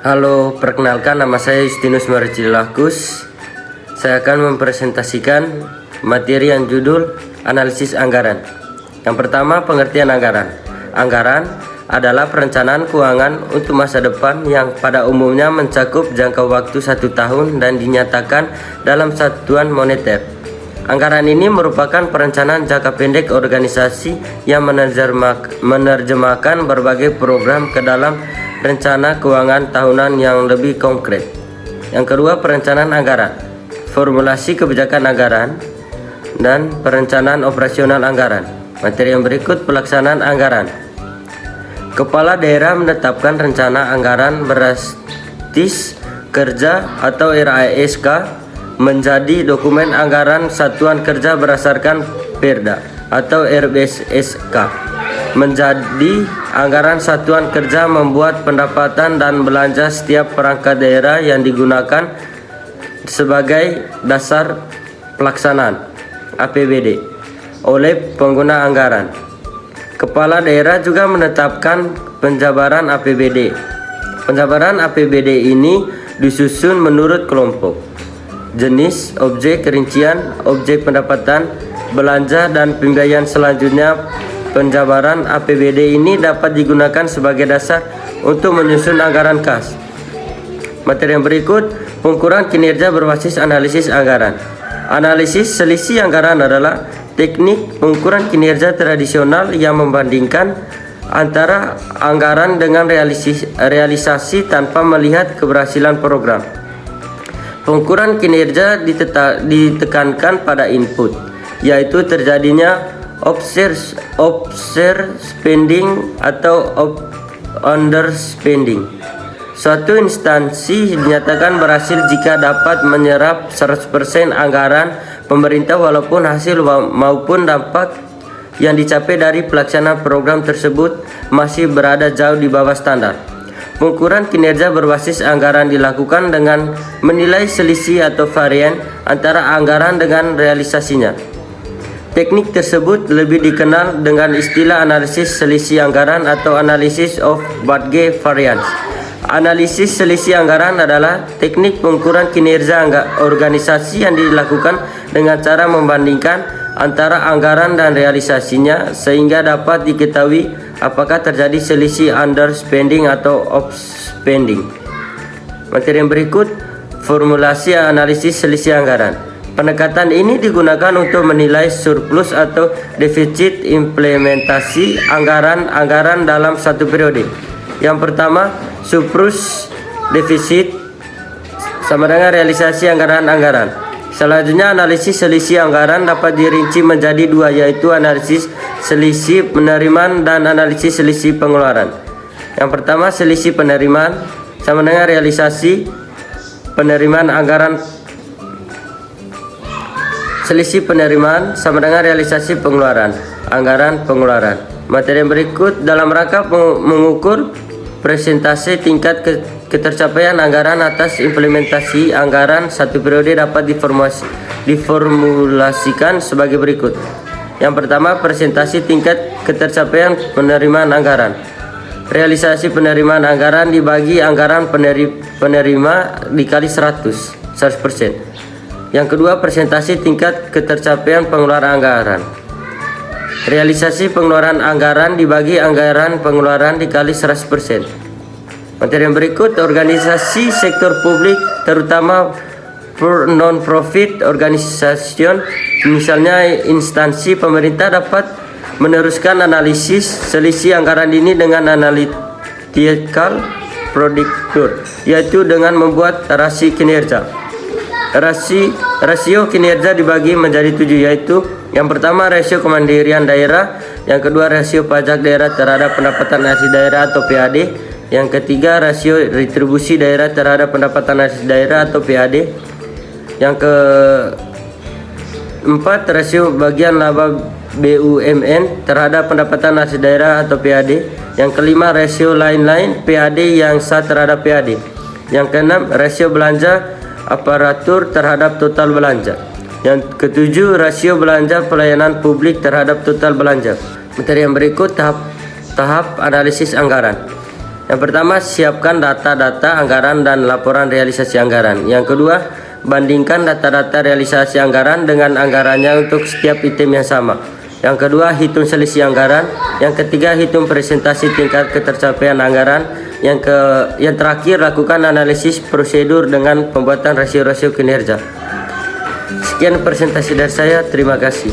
Halo, perkenalkan nama saya Justinus Marcilakus. Saya akan mempresentasikan materi yang judul analisis anggaran. Yang pertama, pengertian anggaran. Anggaran adalah perencanaan keuangan untuk masa depan yang pada umumnya mencakup jangka waktu 1 tahun dan dinyatakan dalam satuan moneter. Anggaran ini merupakan perencanaan jangka pendek organisasi yang menerjemahkan berbagai program ke dalam rencana keuangan tahunan yang lebih konkret. Yang kedua, perencanaan anggaran, formulasi kebijakan anggaran, dan perencanaan operasional anggaran. Materi yang berikut, pelaksanaan anggaran. Kepala daerah menetapkan rencana anggaran berbasis kerja atau RASK menjadi dokumen anggaran satuan kerja berdasarkan Perda atau RBSK. Menjadi anggaran satuan kerja membuat pendapatan dan belanja setiap perangkat daerah yang digunakan sebagai dasar pelaksanaan APBD oleh pengguna anggaran. Kepala daerah juga menetapkan penjabaran APBD. Penjabaran APBD ini disusun menurut kelompok, jenis, objek, rincian, objek pendapatan, belanja, dan pembiayaan. Selanjutnya, penjabaran APBD ini dapat digunakan sebagai dasar untuk menyusun anggaran kas. Materi yang berikut, pengukuran kinerja berbasis analisis anggaran. Analisis selisih anggaran adalah teknik pengukuran kinerja tradisional yang membandingkan antara anggaran dengan realisasi tanpa melihat keberhasilan program. Pengukuran kinerja ditekankan pada input, yaitu terjadinya overspending atau underspending. Suatu instansi dinyatakan berhasil jika dapat menyerap 100% anggaran pemerintah walaupun hasil maupun dampak yang dicapai dari pelaksanaan program tersebut masih berada jauh di bawah standar. Pengukuran kinerja berbasis anggaran dilakukan dengan menilai selisih atau varian antara anggaran dengan realisasinya. Teknik tersebut lebih dikenal dengan istilah analisis selisih anggaran atau analysis of budget variance. Analisis selisih anggaran adalah teknik pengukuran kinerja organisasi yang dilakukan dengan cara membandingkan antara anggaran dan realisasinya sehingga dapat diketahui apakah terjadi selisih underspending atau overspending. Materi yang berikut, formulasi analisis selisih anggaran. Pendekatan ini digunakan untuk menilai surplus atau defisit implementasi anggaran dalam satu periode. Yang pertama, surplus defisit sama dengan realisasi anggaran. Selanjutnya, analisis selisih anggaran dapat dirinci menjadi dua, yaitu analisis selisih penerimaan dan analisis selisih pengeluaran. Yang pertama, selisih penerimaan sama dengan realisasi penerimaan anggaran. Selisih penerimaan sama dengan realisasi pengeluaran anggaran pengeluaran. Materi yang berikut dalam rangka mengukur presentasi tingkat ketercapaian anggaran atas implementasi anggaran satu periode dapat diformulasikan sebagai berikut. Yang pertama, presentasi tingkat ketercapaian penerimaan anggaran. Realisasi penerimaan anggaran dibagi anggaran penerima dikali 100%. Yang kedua, presentasi tingkat ketercapaian pengeluaran anggaran. Realisasi pengeluaran anggaran dibagi anggaran pengeluaran dikali 100%. Materi yang berikut, organisasi sektor publik terutama non-profit organization, misalnya instansi pemerintah, dapat meneruskan analisis selisih anggaran ini dengan analytical predictor, yaitu dengan membuat rasio kinerja. Rasio kinerja dibagi menjadi 7, yaitu yang pertama rasio kemandirian daerah, yang kedua rasio pajak daerah terhadap pendapatan asli daerah atau PAD, yang ketiga rasio retribusi daerah terhadap pendapatan asli daerah atau PAD, yang keempat rasio bagian laba BUMN terhadap pendapatan asli daerah atau PAD, yang kelima rasio lain-lain PAD yang sah terhadap PAD, yang keenam rasio belanja aparatur terhadap total belanja, yang ketujuh rasio belanja pelayanan publik terhadap total belanja. Materi yang berikut, tahap analisis anggaran. Yang pertama, siapkan data-data anggaran dan laporan realisasi anggaran. Yang kedua, bandingkan data-data realisasi anggaran dengan anggarannya untuk setiap item yang sama. Yang kedua, hitung selisih anggaran. Yang ketiga, hitung presentasi tingkat ketercapaian anggaran. Yang terakhir, lakukan analisis prosedur dengan pembuatan rasio-rasio kinerja. Sekian presentasi dari saya. Terima kasih.